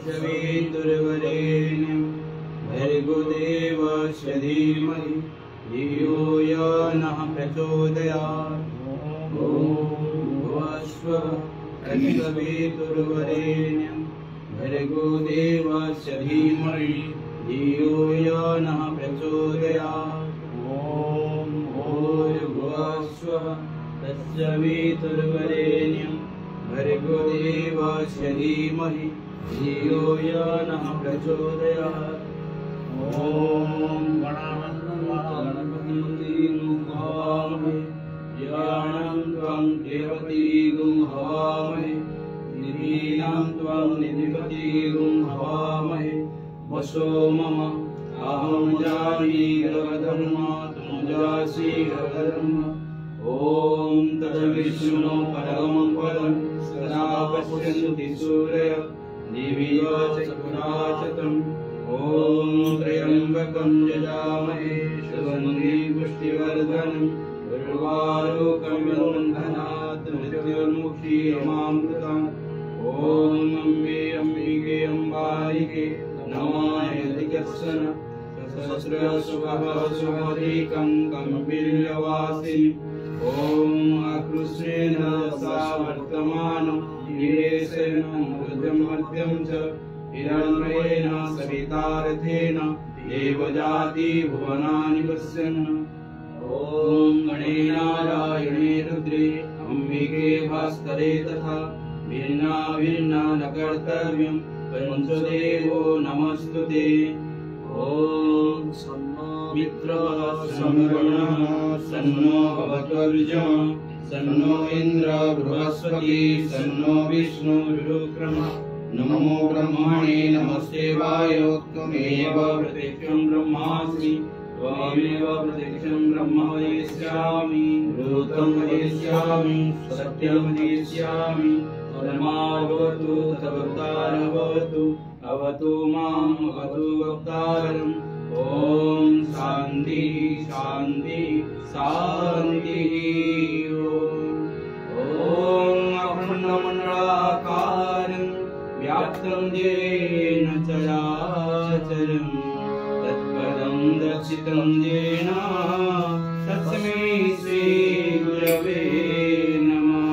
तत्सवितुर्वरेण्यं भर्गो देवस्य धीमहि धियो यो नः प्रचोदयात्। ॐ भुवस्सुवः तत्सवितुर्वरेण्यं भर्गो देवस्य धीमहि धियो यो नः प्रचोदयात्। ॐ भूर्भुवस्सुवः तत्सवितुर्वरेण्यं भर्गो देवस्य धीमहि धियो यो नः प्रचोदयात्। ॐ गणपतिं हवामहे ज्ञानं त्वं देवतीगुं हवामहे निधीनां त्वं निधिपतिगुं हवामहे वसो मम अहं जानी ग्रहधर्मा त्वं जासि ग्रहधर्म। ॐ तद्विष्णु परमं पदं सदा पश्यन्ति सूरयः दिव्या चक्षुराचतम्। ॐ त्र्यम्बकं यजामहे सुगन्धिं पुष्टिवर्धनम् उर्वारुकं बन्धनात् मृत्युर्मुक्षीयमामृतम्। ॐ अम्बे अम्बिके अम्बालिके नमाय दिगत्सन सहस्रशुभः शुभदीकं कम्पिल्यवासिनि। ॐ आकृष्णेन सा वर्तमानं निवेशेन मृदं मध्यं च हिरण्मयेन सवितार्थेन देवजाति भुवनानि पश्यन्। ॐ गणेनारायणे रुद्रे अम्बिके भास्करे तथा भिन्ना भिन्ना न कर्तव्यं पंचदेवो नमस्तुते। ॐ मित्रः संगणः सन्नो भवत्वर्जः सन्नो इन्द्र बृहस्पति सन्नो विष्णुरुक्रमः। नमो ब्रह्मणे नमस्ते वायो त्वमेव प्रत्यक्षं ब्रह्मासि त्वमेव प्रत्यक्षं ब्रह्म वदिष्यामि भूतं वदिष्यामि सत्यं वदिष्यामि। धर्मावतु तवतारवतु अवतु माम् अवतु वक्तारम्। ॐ शान्ति शान्ति शान्तिः। ॐ अखण्डमण्डलाकारं व्याप्तं येन चराचरं तत्पदं दर्शितं येन तस्मै श्री गुरवे नमः।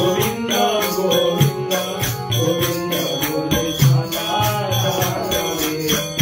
Govinda, Govinda, Govinda,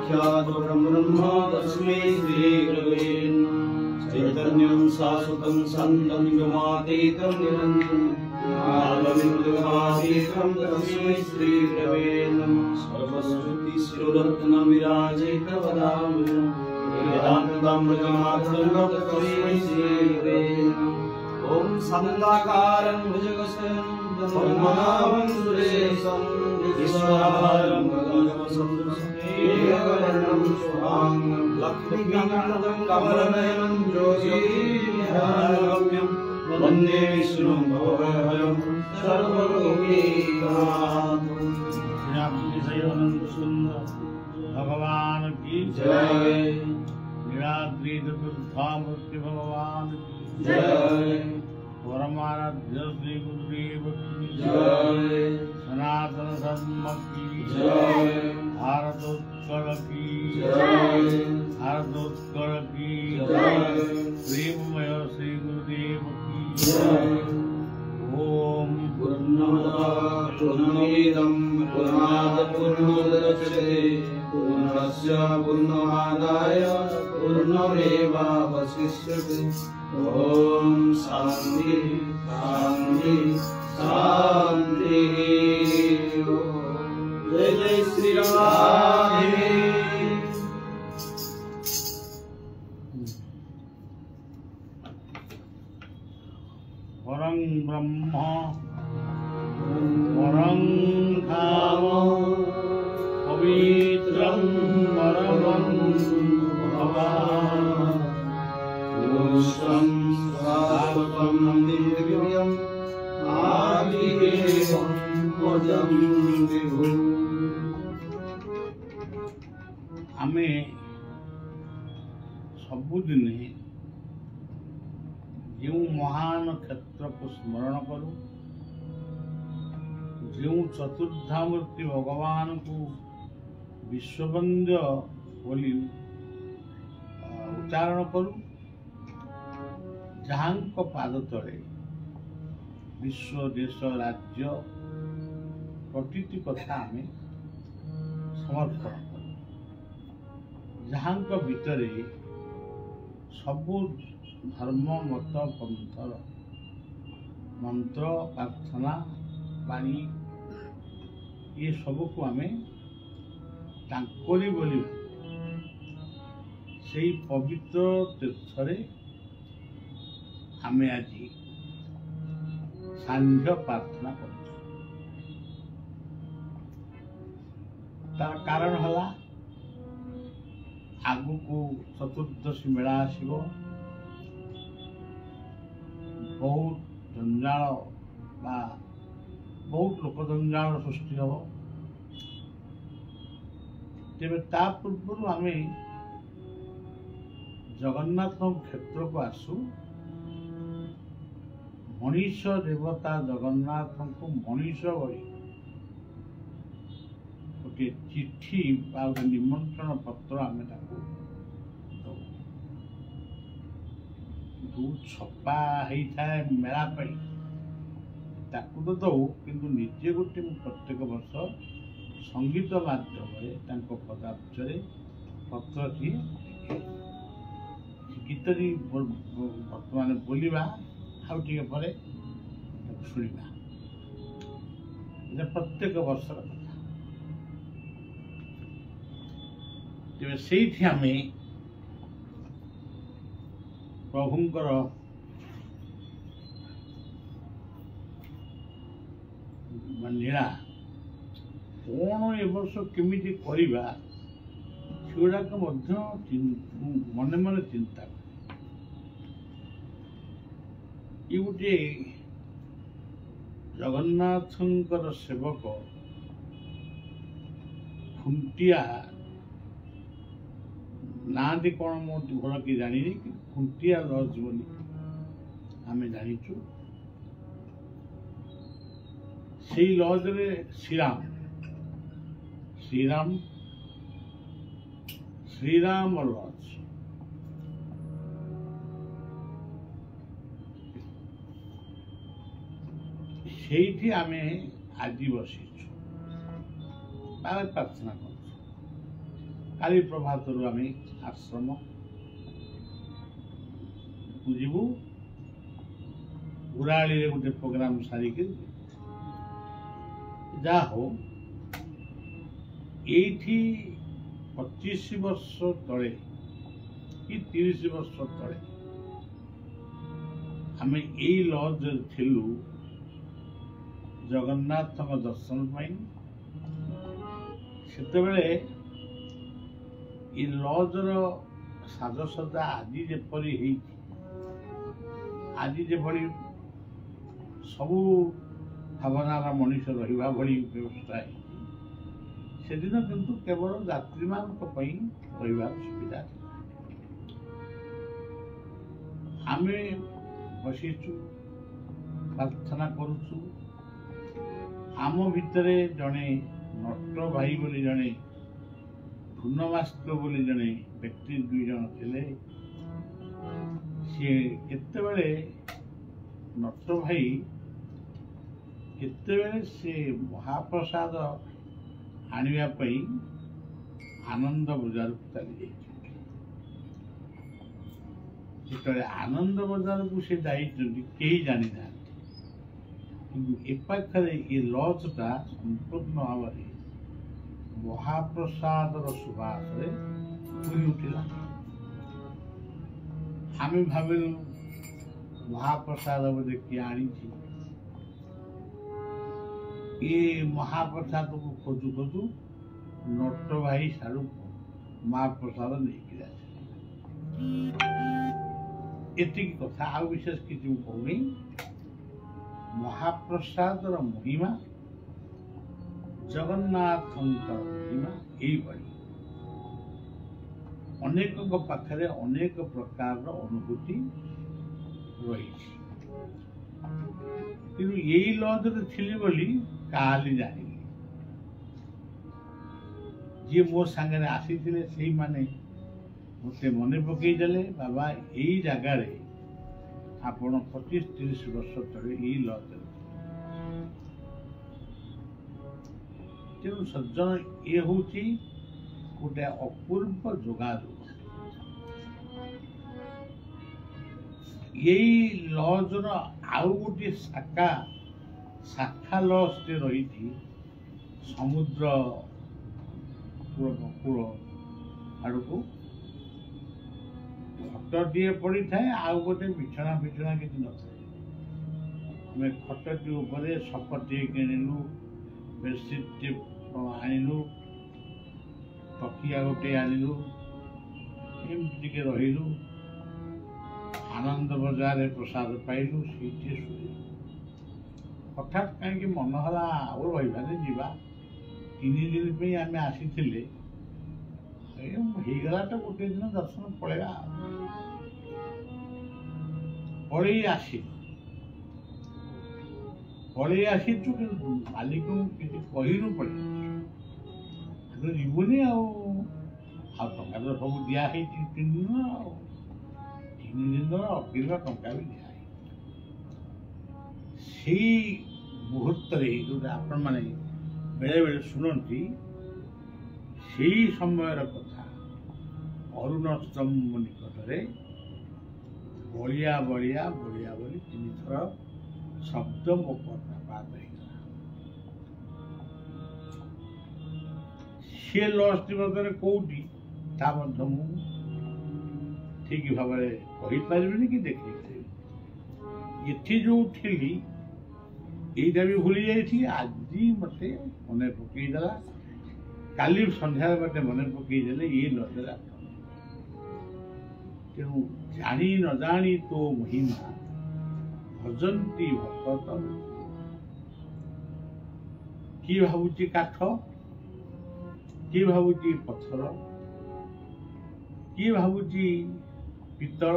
साक्षात् ब्रह्म तस्मै श्री गुरवे नमः। चैतन्यं शाश्वतं शान्तं व्योमातीतं निरञ्जनं कालबिन्दुकातीतं तस्मै श्री गुरवे नमः। सर्वश्रुतिशिरोरत्नविराजितपदाम्बुजं वेदान्तामृतमात्रं तस्मै श्री गुरवे नमः। ॐ सन्दाकारं भुजगशयनं पद्मनाभं सुरेशं विश्वाधारं गगनसदृशं मेघवर्णं शुभांगं लक्ष्मीकान्तं कमलनयनं ज्योतिर्गम्यं वन्दे विष्णुं भवभयं सर्वलोकैकनाथं। भगवान की जय। नीलाद्रि चतुर्थामूर्ति भगवान की जय। परमाराध्य श्री गुरुदेव की जय। सनातन धर्म की जय। भारतोत्कल की जय। भारतोत्कल की जय। प्रेममय श्री गुरुदेव की जय। ओम पूर्णमदः पूर्णमिदं पूर्णात् पूर्णमुदच्यते पूर्णस्य पूर्णमादाय पूर्णमेवावशिष्यते। ॐ शान्ति शान्ति शान्ति। जय जय श्री राधे। परं ब्रह्म परं धाम पवित्रं परमं भवान् पुरुषं शाश्वतं दिव्यम् आदिदेवं पदं विभुम्। आमे सबुदिने जो महान क्षेत्र को स्मरण करूं, जो चतुर्धामूर्ति भगवान को विश्ववंद्य बोली उच्चारण करूं, जहाँ पाद तले विश्व देश राज्य प्रतिटी कथा आम समर्पण करूं, जहाँ भितरे सबू धर्म मत पंथर मंत्र प्रार्थना बाणी ये सब को आम तांकरी बोली से पवित्र तीर्थरे आम आज सांझ प्रार्थना कर। तार कारण है आगु को चतुर्दशी मेला आसो, बहुत जंजाल बा बहुत लोक जंजाल सृष्टि हम। तेरे ता पूर्व आम जगन्नाथ क्षेत्र को आसु, मनीष देवता जगन्नाथ को मनीष बड़ी गोटे चिठी गोटे निमंत्रण पत्र आम छपा होता है मेला ताकू तो दौ, किंतु निजे गोटे प्रत्येक वर्ष संगीत माध्यम पदार्थ पत्रटी गीतटी बर्तमान बोलिबा आउ टे पर शुणा प्रत्येक वर्षर कथा। तेज से आम प्रभुंकर लीला कौन ए वर्ष केमी करवा सेगुड़ाक मन मन चिंता ये गोटे जगन्नाथंकर सेवक खुंटिया नाटी कौन मोदी भल कि जानी कि खुंटिया लज बोली आम जाचु। से लज रे श्रीराम श्रीराम श्रीराम लज से आम आज बसीचु प्रार्थना कर କାଲି ପ୍ରଭାତରୁ ଆମେ ଆଶ୍ରମ ଯିବୁ। ଉରାଳିରେ ଗୋଟେ ପ୍ରୋଗ୍ରାମ ସାରିକି ଯାହା ହଉ ଏଇଠି 25 ବର୍ଷ ତଳେ କି 30 ବର୍ଷ ତଳେ ଆମେ ଏଇ ଲଜରେ ଥିଲୁ ଜଗନ୍ନାଥଙ୍କ ଦର୍ଶନ ପାଇଁ। ସେତେବେଳେ ଏ ଲଜର ସାଜସଜ୍ଜା ଆଜି ଯେପରି ହେଇଛି, ଆଜି ଯେଭଳି ସବୁ ଭାବନାର ମଣିଷ ରହିବା ଭଳି ବ୍ୟବସ୍ଥା ହେଇଛି, ସେଦିନ କିନ୍ତୁ କେବଳ ଯାତ୍ରୀମାନଙ୍କ ପାଇଁ ରହିବାର ସୁବିଧା ଥିଲା। ଆମେ ବସିଛୁ, ପ୍ରାର୍ଥନା କରୁଛୁ। ଆମ ଭିତରେ ଜଣେ ନଷ୍ଟ ଭାଇ ବୋଲି ଜଣେ ପୂର୍ଣ୍ଣମାସ୍ତ୍ର ବୋଲି ଜଣେ ବ୍ୟକ୍ତି 2 ଜଣ ଥିଲେ। ସିଏ କେତେବେଳେ ନଷ୍ଟ ଭାଇ କେତେବେଳେ ସେ ମହାପ୍ରସାଦ ଆଣିବା ପାଇଁ ଆନନ୍ଦ ବଜାରକୁ ଚାଲିଯାଇଛି। ଯେତେବେଳେ ଆନନ୍ଦ ବଜାରକୁ ସେ ଯାଇଛନ୍ତି କେହି ଜାଣିନାହାନ୍ତି, କିନ୍ତୁ ଏ ପାଖରେ ଏ ଲଜଟା ସମ୍ପୂର୍ଣ୍ଣ ଭାବରେ ମହାପ୍ରସାଦର ସୁବାସରେ ପୁରି ଉଠିଲା। ଆମେ ଭାବିଲୁ ମହାପ୍ରସାଦ ବୋଧେ କିଏ ଆଣିଛି। ଏ ମହାପ୍ରସାଦକୁ ଖୋଜୁ ଖୋଜୁ ନଟ ଭାଇ ସାରୁ ମହାପ୍ରସାଦ ନେଇକି ଆସିଲେ। ଏତିକି କଥା, ଆଉ ବିଶେଷ କିଛି ମୁଁ କହୁନି। ମହାପ୍ରସାଦର ମହିମା, ଜଗନ୍ନାଥଙ୍କର ମହିମା ଏଇଭଳି। ଅନେକଙ୍କ ପାଖରେ ଅନେକ ପ୍ରକାରର ଅନୁଭୂତି ରହିଛି, କିନ୍ତୁ ଏଇ ଲଜରେ ଥିଲି ବୋଲି କାଲି ଜାଣିଲି। ଯିଏ ମୋ ସାଙ୍ଗରେ ଆସିଥିଲେ ସେଇମାନେ ମୋତେ ମନେ ପକେଇ ଦେଲେ, ବାବା ଏଇ ଜାଗାରେ ଆପଣ 25-30 ବର୍ଷ ତଳେ ଏଇ ଲଜରେ। ତେଣୁ ସଜ୍ଜନ, ଇଏ ହଉଛି ଗୋଟେ ଅପୂର୍ବ ଯୋଗାଯୋଗ। ଏଇ ଲଜର ଆଉ ଗୋଟିଏ ଶାଖା ଲଜଟେ ରହିଛି ସମୁଦ୍ର କୂଳ ଆଡ଼କୁ। ଖଟଟିଏ ପଡ଼ିଥାଏ, ଆଉ ଗୋଟେ ବିଛଣା କିଛି ନଥାଏ। ଆମେ ଖଟଟି ଉପରେ ସପଟିଏ କିଣିଲୁ, ବେଡସିଟ୍ଟେ ଆଣିଲୁ, ତକିଆ ଗୋଟେ ଆଣିଲୁ, ଏମିତି ଟିକେ ରହିଲୁ। ଆନନ୍ଦ ବଜାରରେ ପ୍ରସାଦ ପାଇଲୁ, ସେଇଠି ଶୋଇଲୁ। ହଠାତ୍ କାହିଁକି ମନ ହେଲା ଆଉ ରହିବାନି, ଯିବା। 3 ଦିନ ପାଇଁ ଆମେ ଆସିଥିଲେ, ହେଇଗଲା ତ ଗୋଟେ ଦିନ ଦର୍ଶନ, ପଳେଇବା। ପଳେଇ ଆସିଛୁ, କିନ୍ତୁ ମାଲିକଙ୍କୁ କିଛି କହିନୁ। ପଳେଇ ଯିବୁନି ଆଉ ଟଙ୍କା ତ ସବୁ ଦିଆ ହେଇଛି 3 ଦିନ, ଆଉ 3 ଦିନର ଅଗ୍ରିମ ଟଙ୍କା ବି ଦିଆ ହେଇଛି। ସେଇ ମୁହୂର୍ତ୍ତରେ ଯୋଉଟା ଆପଣମାନେ ବେଳେ ବେଳେ ଶୁଣନ୍ତି, ସେଇ ସମୟର କଥା। ଅରୁଣ ସ୍ତମ୍ଭ ନିକଟରେ ବଳିଆ ବୋଲି 3 ଥର ଶବ୍ଦ ମୋ କର୍ଣ୍ଣପାତ ହେଇଗଲା। ସେ ଲଜଟି ମଧ୍ୟରେ କୋଉଠି ତା ମଧ୍ୟ ମୁଁ ଠିକ ଭାବରେ କହିପାରିବିନି କି ଦେଖେଇ ପାରିବିନି। ଏଠି ଯୋଉ ଥିଲି এইটা ବି ଭୁଲି ଯାଇଥିଲି, ଆଜି ମତେ ମନେ ପକେଇ ଦେଲା। କାଲି ସନ୍ଧ୍ୟାରେ ମତେ ମନେ ପକେଇ ଦେଲେ ଏ ଲଜରେ ଆପଣ। ତେଣୁ ଜାଣି ନ ଜାଣି ତୋ ମହିମା ଭଜନ୍ତି ଭକତ। କିଏ ଭାବୁଛି କାଠ, କିଏ ଭାବୁଛି ପଥର, କିଏ ଭାବୁଛି ପିତ୍ତଳ।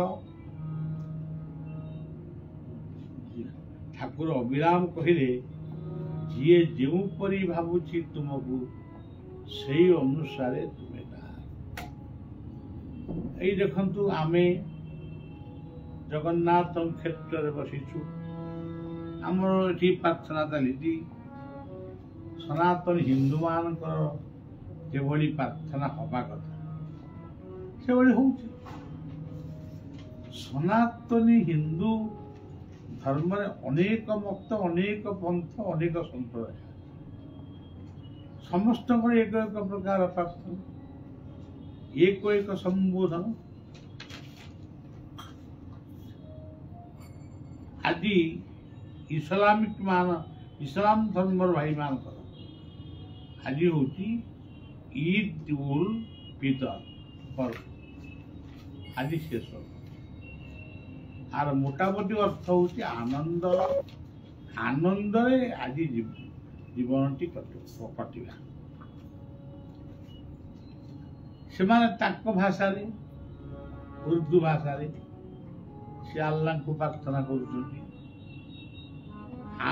ଠାକୁର ଅବିରାମ କହିଲେ, ଯିଏ ଯେଉଁପରି ଭାବୁଛି ତୁମକୁ ସେଇ ଅନୁସାରେ ତୁମେ ତାହା। ଏଇ ଦେଖନ୍ତୁ, ଆମେ ଜଗନ୍ନାଥ କ୍ଷେତ୍ରରେ ବସିଛୁ। ଆମର ଏଠି ପ୍ରାର୍ଥନା ଚାଲିଛି। ସନାତନ ହିନ୍ଦୁ ମାନଙ୍କର ଯେଭଳି ପ୍ରାର୍ଥନା ହବା କଥା ସେଭଳି ହଉଛି। ସନାତନୀ ହିନ୍ଦୁ ଧର୍ମରେ ଅନେକ ମତ, ଅନେକ ପନ୍ଥ, ଅନେକ ସମ୍ପ୍ରଦାୟ, ସମସ୍ତଙ୍କର ଏକ ଏକ ପ୍ରକାର ପ୍ରାର୍ଥନା, ଏକ ଏକ ସମ୍ବୋଧନ। ଆଜି ଇସଲାମ ଧର୍ମର ଭାଇମାନଙ୍କର ଆଜି ହଉଛି ଇଦ୍ ଉଲ୍ ଫିତର ପର୍ବ, ଆଜି ଶେଷ। ଆର ମୋଟାମୋଟି ଅର୍ଥ ହଉଛି ଆନନ୍ଦରେ ଆଜି ଜୀବନଟି କଟିବା। ସେମାନେ ତାଙ୍କ ଭାଷାରେ, ଉର୍ଦ୍ଦୁ ଭାଷାରେ ସେ ଆଲ୍ଲାହଙ୍କୁ ପ୍ରାର୍ଥନା କରୁଛନ୍ତି।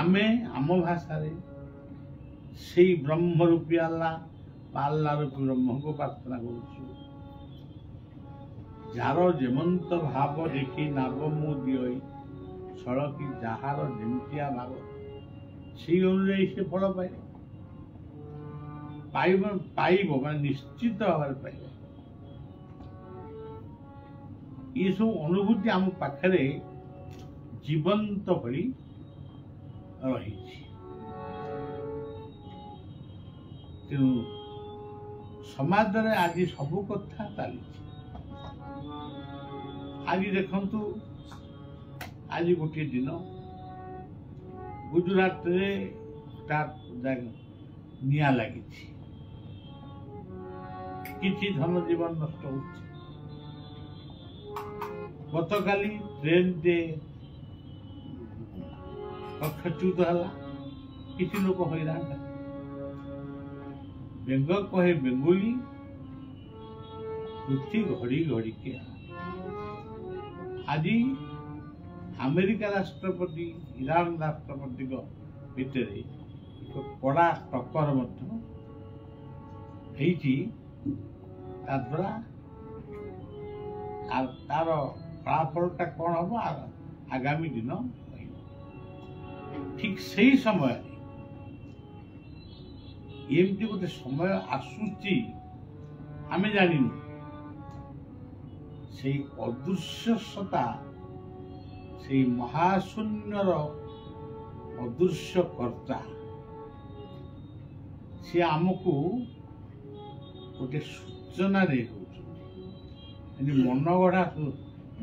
ଆମେ ଆମ ଭାଷାରେ ସେଇ ବ୍ରହ୍ମରୂପୀ ଆଲ୍ଲାହ ବା ଆଲ୍ଲାହ ରୂପୀ ବ୍ରହ୍ମଙ୍କୁ ପ୍ରାର୍ଥନା କରୁଛୁ। ଯାର ଯେମନ୍ତ ଭାବ ଦେଖି ନାବ ମୁଁ ଦିଅଇ ସଳକି ଯାହାର ଯେମିତିଆ ଭାବ, ସେଇ ଅନୁଯାୟୀ ସେ ଫଳ ପାଇବ ମାନେ ନିଶ୍ଚିତ ଭାବରେ ପାଇବ। ଏସବୁ ଅନୁଭୂତି ଆମ ପାଖରେ ଜୀବନ୍ତ ଭଳି ରହିଛି। ତେଣୁ ସମାଜରେ ଆଜି ସବୁ କଥା ଚାଲିଛି। ଆଜି ଦେଖନ୍ତୁ, ଆଜି ଗୋଟିଏ ଦିନ ଗୁଜରାଟରେ ନିଆଁ ଲାଗିଛି, କିଛି ଧନ ଜୀବନ ନଷ୍ଟ ହଉଛି। ଗତକାଲି ଟ୍ରେନଟେ ଅକ୍ଷତୁତ ହେଲା, କିଛି ଲୋକ ହଇରାଣ ହେଲେ। ବେଙ୍ଗ କହେ ବେଙ୍ଗୁଲି ପୃଥ୍ୱୀ ଘଡ଼ି ଘଡ଼ିକେ। ଆଜି ଆମେରିକା ରାଷ୍ଟ୍ରପତି, ଇରାନ ରାଷ୍ଟ୍ରପତିଙ୍କ ଭିତରେ ଏକ କଡ଼ା ଟକ୍କର ମଧ୍ୟ ହେଇଛି। ତାଦ୍ୱାରା ତାର ଫଳାଫଳଟା କ'ଣ ହବ ଆଗାମୀ ଦିନ କହିବ। ଠିକ ସେଇ ସମୟରେ ଏମିତି ଗୋଟେ ସମୟ ଆସୁଛି ଆମେ ଜାଣିନୁ। ସେଇ ଅଦୃଶ୍ୟତା, ସେଇ ମହାଶୂନ୍ୟର ଅଦୃଶ୍ୟ କର୍ତ୍ତା, ସେ ଆମକୁ ଗୋଟେ ସୂଚନା ଦେଉଛନ୍ତି।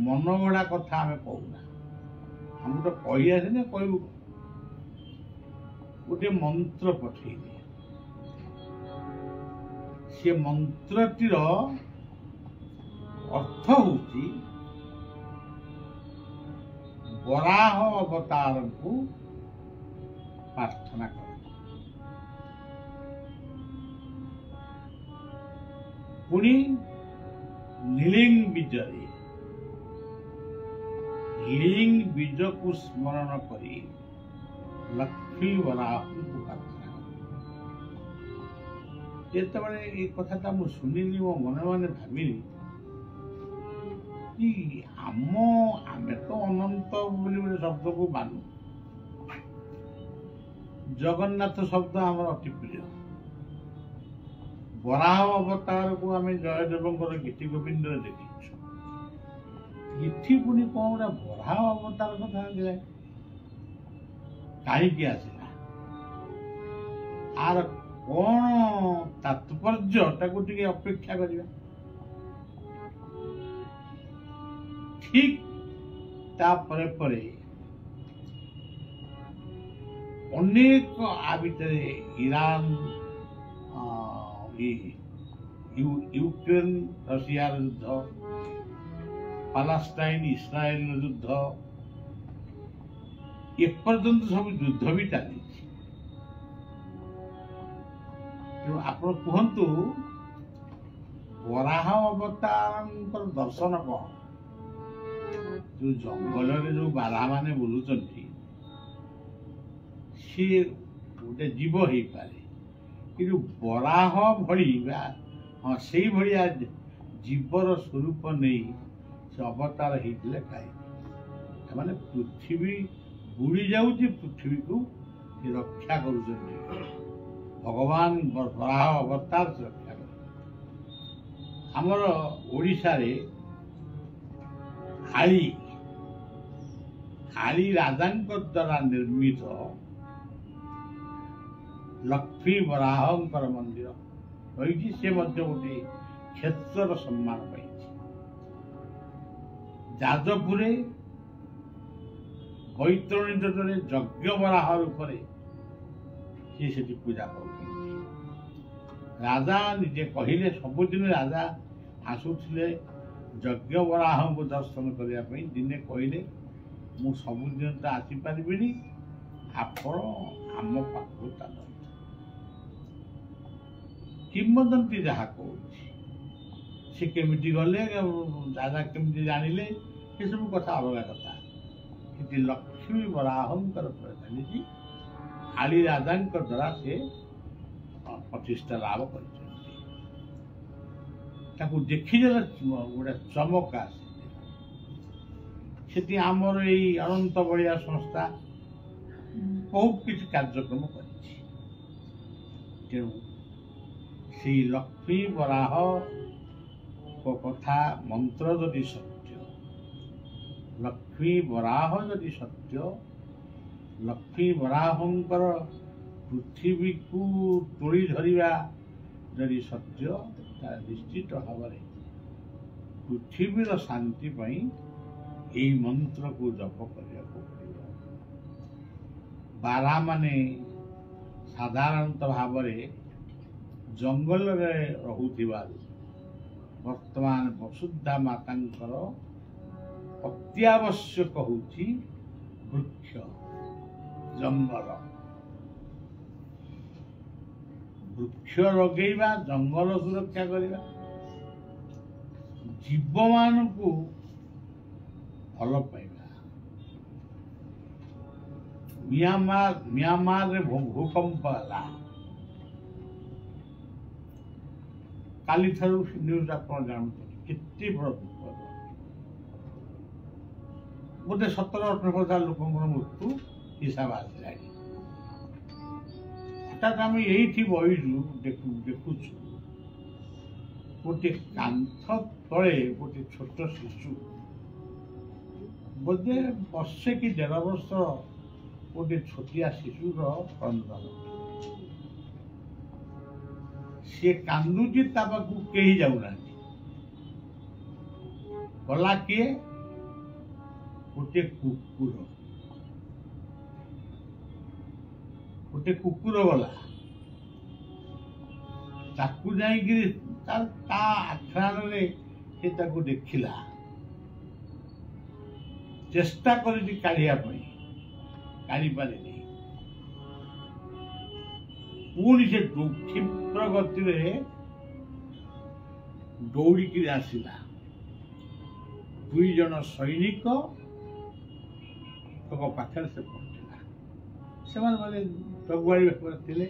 ମନଗଢ଼ା କଥା ଆମେ କହୁନା, ଆମକୁ ତ କହି ଆସେନି, କହିବୁ ଗୋଟେ ମନ୍ତ୍ର ପଠେଇଲେ। ସେ ମନ୍ତ୍ରଟିର ଅର୍ଥ ହଉଛି ବରାହ ଅବତାରଙ୍କୁ ପ୍ରାର୍ଥନା କର। ପୁଣି ଲିଙ୍ଗ ବୀଜରେ ଲିଙ୍ଗ ବୀଜକୁ ସ୍ମରଣ କରି ଲକ୍ଷ୍ମୀ ବରାହଙ୍କୁ ପ୍ରାର୍ଥନା କର। ଯେତେବେଳେ ଏ କଥାଟା ମୁଁ ଶୁଣିଲି, ମୋ ମନେ ମନେ ଭାବିଲି କି ଆମେ ତ ଅନନ୍ତ ବୋଲି ଗୋଟେ ଶବ୍ଦକୁ ମାନୁ। ଜଗନ୍ନାଥ ଶବ୍ଦ ଆମର ଅତି ପ୍ରିୟ। ବରାହ ଅବତାରକୁ ଆମେ ଜୟଦେବଙ୍କର ଗୀତି ଗୋବିନ୍ଦରେ ଦେଖିଛୁ। ଏଠି ପୁଣି କ'ଣ ଗୋଟେ ବରାହ ଅବତାର କଥା ଆସିଲା, କାହିଁକି ଆସିଲା, ଆର କ'ଣ ତାତ୍ପର୍ଯ୍ୟ, ତାକୁ ଟିକେ ଅପେକ୍ଷା କରିବା। ଠିକ ତାପରେ ପରେ ଅନେକ ଆ ଭିତରେ ଇରାନ, ୟୁକ୍ରେନ ରଷିଆର ଯୁଦ୍ଧ, ପାଲେଷ୍ଟାଇନ ଇସ୍ରାଏଲର ଯୁଦ୍ଧ, ଏପର୍ଯ୍ୟନ୍ତ ସବୁ ଯୁଦ୍ଧ ବି ଚାଲିଛି। ତେଣୁ ଆପଣ କୁହନ୍ତୁ, ବରାହ ଅବତାରଙ୍କର ଦର୍ଶନ କ'ଣ? ଯୋଉ ଜଙ୍ଗଲରେ ଯୋଉ ବାରହା ମାନେ ବୁଲୁଛନ୍ତି, ସିଏ ଗୋଟେ ଜୀବ ହେଇପାରେ, କିନ୍ତୁ ବରାହ ଭଳି ବା ସେଇଭଳିଆ ଜୀବର ସ୍ୱରୂପ ନେଇ ସେ ଅବତାର ହେଇଥିଲେ କାହିଁକି? ସେମାନେ ପୃଥିବୀ ବୁଡ଼ି ଯାଉଛି, ପୃଥିବୀକୁ ସେ ରକ୍ଷା କରୁଛନ୍ତି। ଭଗବାନ ବରାହ ଅବତାର ରକ୍ଷା କର। ଆମର ଓଡ଼ିଶାରେ ଆଳି ରାଜାଙ୍କ ଦ୍ୱାରା ନିର୍ମିତ ଲକ୍ଷ୍ମୀ ବରାହଙ୍କର ମନ୍ଦିର ରହିଛି। ସେ ମଧ୍ୟ ଗୋଟିଏ କ୍ଷେତ୍ରର ସମ୍ମାନ ପାଇଛି। ଯାଜପୁରରେ ବୈତରଣୀ ତଟରେ ଯଜ୍ଞ ବରାହ ରୂପରେ ସେ ସେଠି ପୂଜା କରୁଛନ୍ତି। ରାଜା ନିଜେ କହିଲେ, ସବୁଦିନ ରାଜା ଆସୁଥିଲେ ଯଜ୍ଞ ବରାହଙ୍କୁ ଦର୍ଶନ କରିବା ପାଇଁ। ଦିନେ କହିଲେ, ମୁଁ ସବୁଦିନ ତ ଆସିପାରିବିନି, ଆପଣ ଆମ ପାଖକୁ ଚାଲନ୍ତୁ। କିମ୍ବଦନ୍ତୀ ଯାହା କହୁଛି, ସେ କେମିତି ଗଲେ, ରାଜା କେମିତି ଜାଣିଲେ, ଏସବୁ କଥା ଅଲଗା କଥା। କିନ୍ତୁ ଲକ୍ଷ୍ମୀ ବରାହଙ୍କର ଚାଲିଛି, ଆଳି ରାଜାଙ୍କ ଦ୍ୱାରା ସେ ପ୍ରତିଷ୍ଠା ଲାଭ କରିଛନ୍ତି। ତାକୁ ଦେଖିଦେଲେ ଗୋଟେ ଚମକ ଆସେ। ସେଠି ଆମର ଏଇ ଅନନ୍ତ ବଳିଆ ସଂସ୍ଥା ବହୁତ କିଛି କାର୍ଯ୍ୟକ୍ରମ କରିଛି। ତେଣୁ ସେଇ ଲକ୍ଷ୍ମୀ ବରାହ କଥା ମନ୍ତ୍ର ଯଦି ସତ୍ୟ, ଲକ୍ଷ୍ମୀ ବରାହ ଯଦି ସତ୍ୟ, ଲକ୍ଷ୍ମୀ ବରାହଙ୍କର ପୃଥିବୀକୁ ତୋଳି ଧରିବା ଯଦି ସତ୍ୟ, ତାହା ନିଶ୍ଚିତ ଭାବରେ ପୃଥିବୀର ଶାନ୍ତି ପାଇଁ ଏହି ମନ୍ତ୍ରକୁ ଜପ କରିବାକୁ ପଡ଼ିବ। ବାରା ମାନେ ସାଧାରଣତଃ ଭାବରେ ଜଙ୍ଗଲରେ ରହୁଥିବାରୁ ବର୍ତ୍ତମାନ ବସୁଧା ମାତାଙ୍କର ଅତ୍ୟାବଶ୍ୟକ ହେଉଛି ବୃକ୍ଷ, ଜଙ୍ଗଲ। ବୃକ୍ଷ ଲଗେଇବା, ଜଙ୍ଗଲ ସୁରକ୍ଷା କରିବା, ଜୀବମାନଙ୍କୁ ଭଲ ପାଇବା। ମିଆଁମାରରେ ଭୂକମ୍ପ ହେଲା, କାଲିଠାରୁ ନ୍ୟୁଜ୍ ଆପଣ ଜାଣୁଛନ୍ତି, କେତେ ବଡ଼ ବିପଦ। ବୋଧେ 17-18,000 ଲୋକଙ୍କର ମୃତ୍ୟୁ ହିସାବ ଆସିଲାଣି। ହଠାତ୍ ଆମେ ଏଇଠି ବହିଛୁ, ଦେଖୁଛୁ ଗୋଟିଏ କାନ୍ଥ ତଳେ ଗୋଟିଏ ଛୋଟ ଶିଶୁ, ବୋଧେ ବର୍ଷେ କି 1.5 ବର୍ଷ, ଗୋଟିଏ ଛୋଟିଆ ଶିଶୁର କ୍ରନ୍ଦନ। ସିଏ କାନ୍ଦୁଛି, ତା ପାଖକୁ କେହି ଯାଉନାହାନ୍ତି। ଗଲା କିଏ? ଗୋଟିଏ କୁକୁର ଗଲା। ତାକୁ ଯାଇକିରି ତା ଆଖ୍ୟାନରେ ସେ ତାକୁ ଦେଖିଲା, ଚେଷ୍ଟା କରିଛି କାଢିବା ପାଇଁ, କାଢି ପାରିନି। ପୁଣି ସେ କ୍ଷିପ୍ର ଗତିରେ ଦୌଡ଼ିକିରି ଆସିଲା। 2 ଜଣ ସୈନିକ ପାଖରେ ସେ ପହଞ୍ଚିଲା। ସେମାନେ ମାନେ ଜଗୁଆଳି ବେଶରେ ଥିଲେ।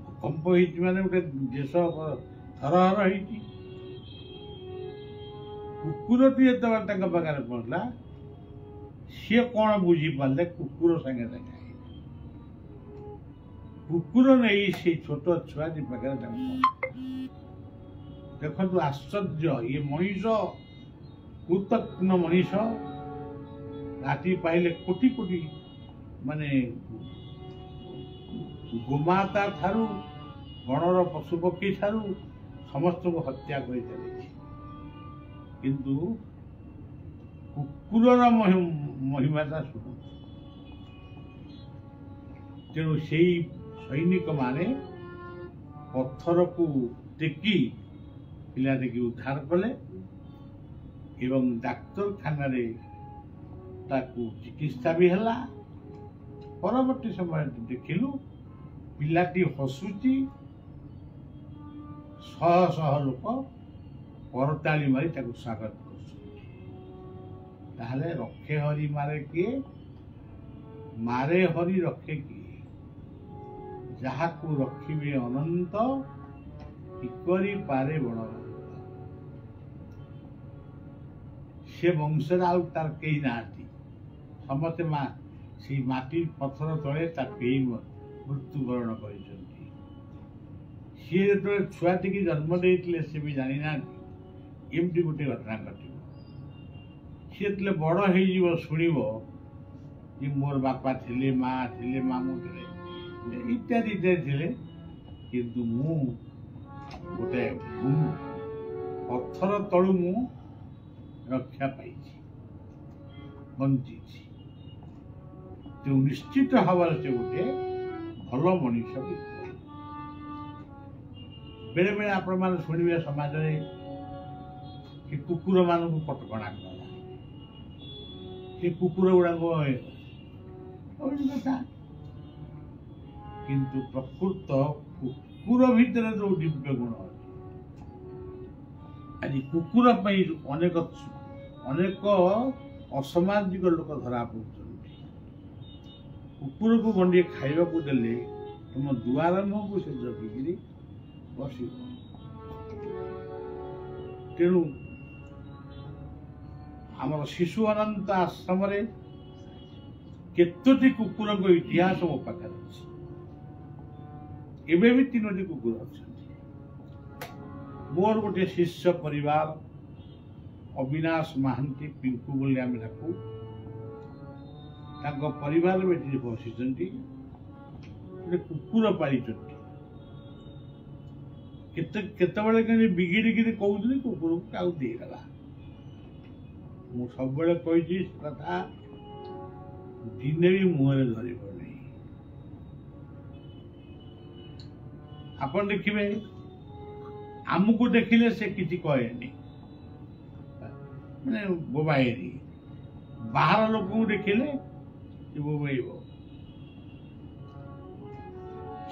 ଭୂକମ୍ପ ହେଇଛି ମାନେ ଗୋଟେ ଦେଶ ଥରହର ହେଇଛି। କୁକୁରଟି ଯେତେବେଳେ ତାଙ୍କ ପାଖରେ ପହଞ୍ଚିଲା, ସିଏ କଣ ବୁଝିପାରିଲେ, କୁକୁର ସାଙ୍ଗେ ସାଙ୍ଗେ କୁକୁର ନେଇ ସେଇ ଛୋଟ ଛୁଆଟି ପାଖରେ ତାଙ୍କୁ ଦେଖନ୍ତୁ, ଆଶ୍ଚର୍ଯ୍ୟ। ଇଏ ମଣିଷ, କୃତଜ୍ଞ ମଣିଷ, ରାତି ପାଇଲେ କୋଟି କୋଟି ମାନେ ଗୋମାତା ଠାରୁ, ବଣର ପଶୁପକ୍ଷୀ ଠାରୁ ସମସ୍ତଙ୍କୁ ହତ୍ୟା କରି ଚାଲିଛି। କିନ୍ତୁ କୁକୁରର ମହିମାଟା ଶୁଣୁ। ତେଣୁ ସେଇ ସୈନିକ ମାନେ ପଥରକୁ ଟେକି ପିଲାଟିକୁ ଉଦ୍ଧାର କଲେ ଏବଂ ଡାକ୍ତରଖାନାରେ ତାକୁ ଚିକିତ୍ସା ବି ହେଲା। ପରବର୍ତ୍ତୀ ସମୟରେ ଦେଖିଲୁ ପିଲାଟି ହସୁଛି, ଶହ ଶହ ଲୋକ କରତାଳି ମାରି ତାକୁ ସ୍ୱାଗତ କରୁଛନ୍ତି। ତାହେଲେ ରକ୍ଷେ ହରି ମାରେ କିଏ? ମାରେ ହରି ରକ୍ଷେ କିଏ? ଯାହାକୁ ରଖିବେ ଅନନ୍ତ, କି କରିପାରେ ବଳବନ୍ତ। ସେ ବଂଶରେ ଆଉ ତାର କେହି ନାହାନ୍ତି। ସମସ୍ତେ ସେଇ ମାଟି ପଥର ତଳେ ତା କେହି ମୃତ୍ୟୁବରଣ କରିଛନ୍ତି। सी जो छुआटी की जन्म देते सी भी जानी ना एमती गोटे घटना घट सी जो बड़ हो शुणव कि मोर बापा थे माँ मामू थे इत्यादि इत्यादि थे किंतु मु गोटे पत्थर तलु मु रक्षा पाई बंची तो निश्चित हवार से गोटे भल मनीष भी बेले बेले आपण मान शुणवे समाज कि कुकुर मान कटकणा कला कि कुकुर गुड़ाक कथा किंतु प्रकृत कुकुर भितर जो दिव्य गुण आज कुकुर अनेक अनेक असामाजिक लोक धरा पड़ते कुकुर को गंडे खाइबा को देले तुम दुआर मुह को से जगिकी बस तेणु आमर शिशु अनंत आश्रम केतोटी कुकुर को इतिहास मो पाखे अच्छे एवं भी 3टी कुकुर अच्छा मोर गोटे शिष्य परिवार अविनाश महांती पिंकू बोली आम डाकू परिवार में बसी कुकुर पाली केतबले बिगिड़ी कहते कुकुर को क्या दीगला मु सब कही कथा दिने भी मुहरे धर आपण देखिए आमको देखिले से किसी कहेनी मैंने बोबाएनी बाहर लोक को देखिले बोबाइब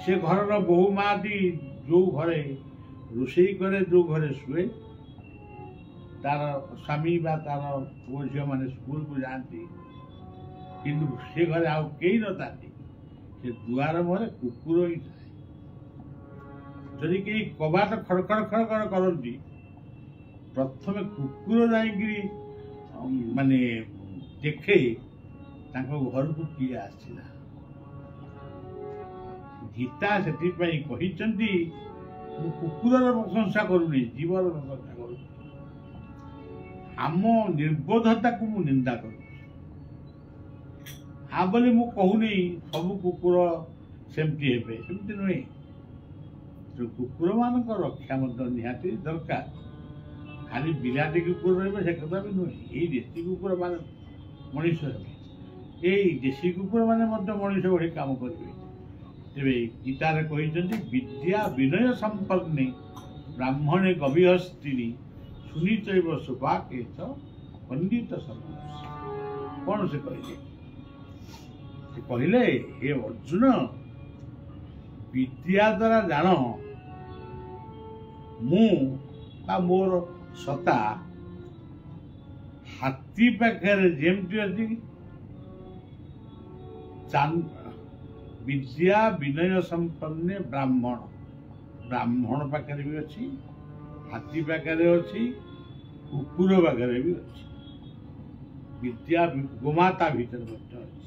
से घर बहु माटी जो घरे रोषे करे जो घरे शुए तार स्वामी बा तार पुओ झील मैंने स्कूल को जाती किंतु से घरे आउ कई नता से दुआर मुहर कुकुर ही थाए जदि कई कबाट खड़खड़ खड़खड़ करती प्रथम कुकुर जाकि माने देखे घर को किए आसला गीता से कुकुर प्रशंसा करूनी जीवर प्रशंसा करू आम निर्बोधता को मु निंदा करू हाँ बोली मु कहूनी सब कुकुर सेमती हेबे सेमती नुहे तो कुकुर मान रक्षा निहाती दरकार खाली बिलाटी कुकुर रही से कथा भी नुहे यही देशी कुकुर मान मनीष यही देशी कुकुर मैंने मनीष भाई कम करेंगे तेरे गीतार कहते विद्या विनय संपन्ने ब्राह्मणे गविहस्तिनी सुनीच सुभाके पंडित सदृश कौन से कहले हे अर्जुन विद्या द्वारा जान मु मोर सता हाथी पाखे जमती अच्छी विद्या विनय संपन्ने ब्राह्मण पाखे भी अच्छी हाथी पाखे अच्छी कुकुर पाखे भी अच्छी विद्या गोमाता भीतर अच्छी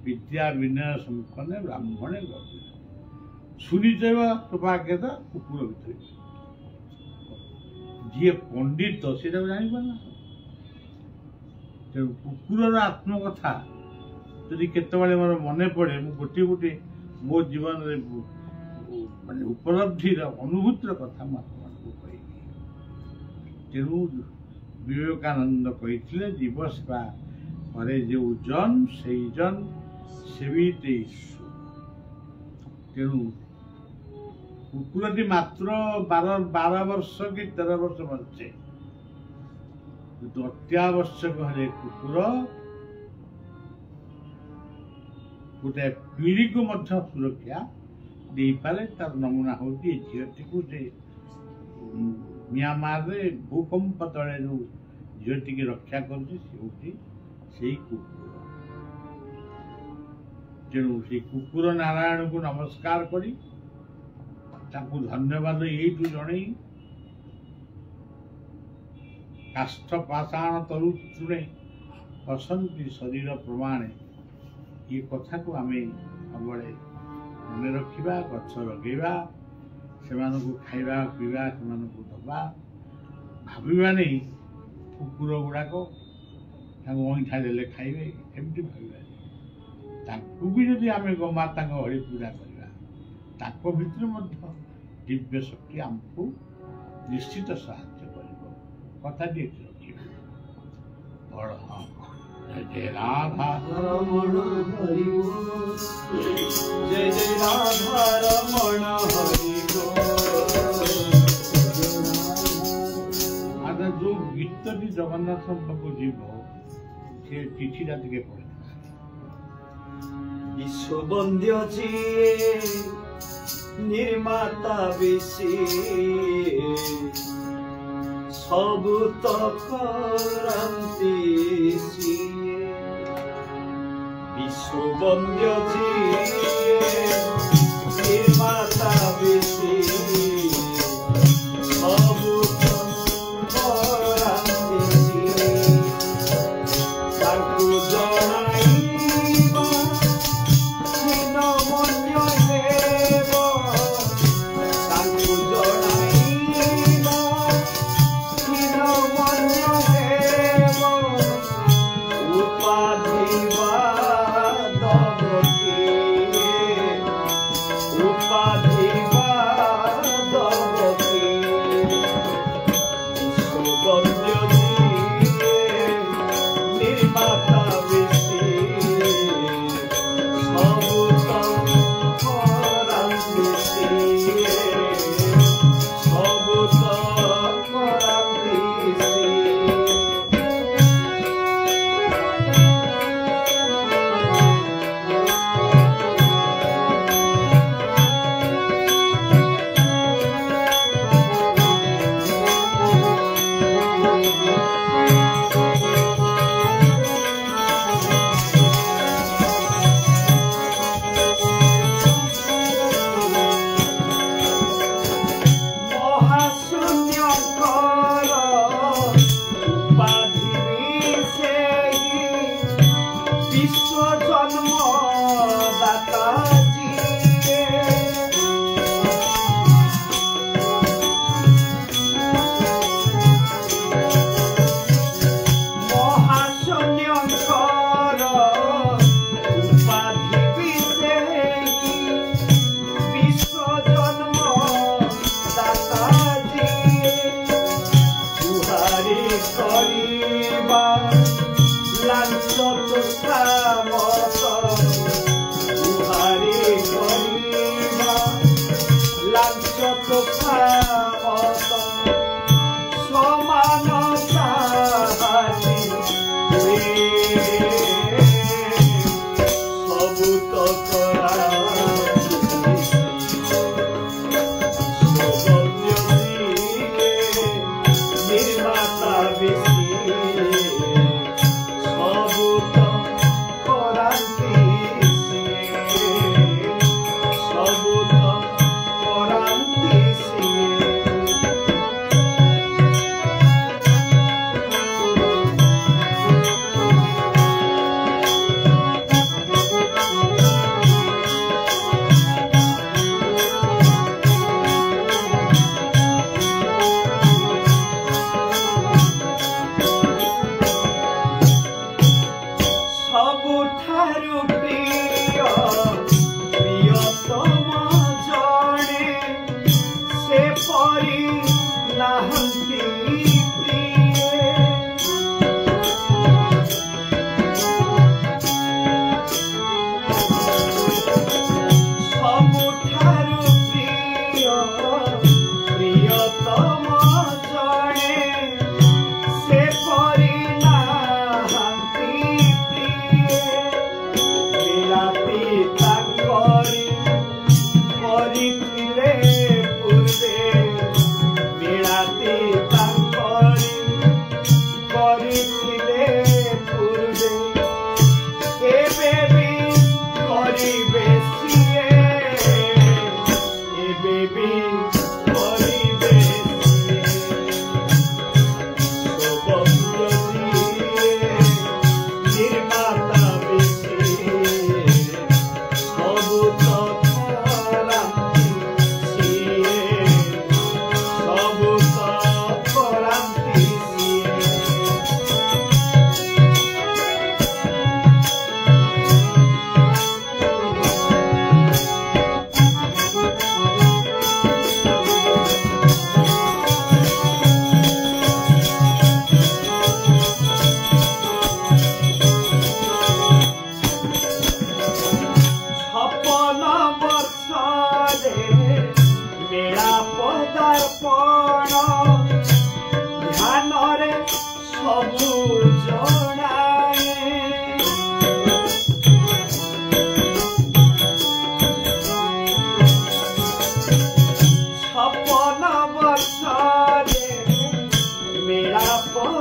विद्या विनय संपन्ने ब्राह्मणे सुनिचैव सुभाग्य कुकुर भीतर जी पंडित से जानी पारना तेणु कुकुर आत्मकथा जदि केतबेले मोर मन पड़े मु गोटे गोटे मो जीवन माने उपलब्धिर अनुभूतिर कथा मुझे कहि तेणु विवेकानंद कही जीव सेवा करे जो जन से जन सेवित ईश्वर तेणु कुकुरटी मात्र 12 वर्ष कि 13 वर्ष बचे अत्यावश्यक हेले कुकुर गोटे पीढ़ी को सुरक्षा दे पारे तार नमूना हूँ झीटी को म्यांमार भूकंप तले जो झीटी की रक्षा कर कुकुर तेणु से कुकुर नारायण को नमस्कार करी धन्यवाद यू जन काष्ठ पाषाण तरु तृणे हसंती शरीर प्रमाणे ये कथा को आम सब मन रखा गछ लगे ସେମାନଙ୍କୁ ଖାଇବା ପିଇବା ସେମାନଙ୍କୁ ଦେବା ଭାବିବା ନାହିଁ କୁକୁର ଗୁଡ଼ାକ ତାଙ୍କୁ ଅଇଁଠା ଦେଲେ ଖାଇବେ ଏମିତି ଭାବିବା ତାଙ୍କୁ ବି ଯଦି ଆମେ ଗୋମାତାଙ୍କ ଭଳି ପୂଜା କରିବା ତାଙ୍କ ଭିତରେ ମଧ୍ୟ ଦିବ୍ୟ ଶକ୍ତି ଆମକୁ ନିଶ୍ଚିତ ସାହାଯ୍ୟ କରିବ କଥାଟି ଏଠି ରଖିବେ ବଡ଼ ହଁ ଜୟ ଜୟ ରାଧା ରମଣ ହରି ବୋଲ ଜୟ ଜୟ ରାଧା ରମଣ ହରି ବୋଲ ଯୋଉ ଗୀତଟି ଜଗନ୍ନାଥ ପାଖକୁ ଯିବ ସେ ଚିଠିଟା ଟିକେ ପଢିଥିଲା ବିଶ୍ୱବନ୍ଦ୍ୟ ଯିଏ ନିର୍ମାତା ବେଶୀ ସବୁ ତ କରାନ୍ତି ସିଏ ବିଶ୍ୱବନ୍ଦ୍ୟ ଯିଏ ନିର୍ମାତା ବେଶୀ ସବୁ ତ କରାନ୍ତି ସିଏ ତାଙ୍କୁ ଜଣାଇବ ହୀନ ମନ୍ୟ ଦେବ ତାଙ୍କୁ ଜଣାଇବ ହୀନ ମନ୍ୟ ଦେବ ଉପାଧି ବା ଦବ କିଏ ଉପାଧି ବା ଦବ କିଏ ବିଶ୍ୱବନ୍ଦ୍ୟ ଯିଏ ନିର୍ମାତା ବେଶୀ ସବୁ ତ କରାନ୍ତି ସିଏ ସବୁ ତ କରାନ୍ତି ସିଏ ମହାଶୂନ୍ୟଙ୍କର ଉପାଧି ସେହି ବିଶ୍ୱ ଜନ୍ମଦାତା ଯିଏ ମହାଶୂନ୍ୟଙ୍କର ଉପାଧି ସେହି ବିଶ୍ୱ ଜନ୍ମଦାତା ଯିଏ ଜୁହାରି କରିବା ଲାଞ୍ଚ ତୋଷାମତ ଜୁହାରି କରିବା ଲାଞ୍ଚ ତୋଷାମତ ସମାନତା ହାରି ହୁଏ ସବୁ ତ କରାନ୍ତି ନିର୍ମାତା ବେଶୀ ସବୁ ତ କରାନ୍ତି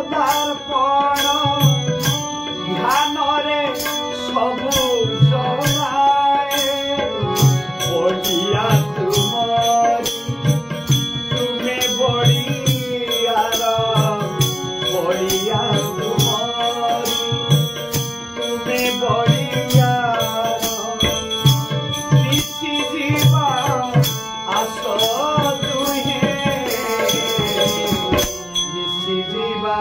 ପଦାର୍ପଣ ଧ୍ୟାନରେ ସବୁ ଜଣାଏ ବଢ଼ିଆ ତୁମରି ତୁମେ ବଢ଼ିଆର ବଢ଼ିଆ ତୁମରି ତୁମେ ବଢ଼ିଆର ମିଶି ଯିବା ଆସ ଦୁହେଁ ମିଶି ଯିବା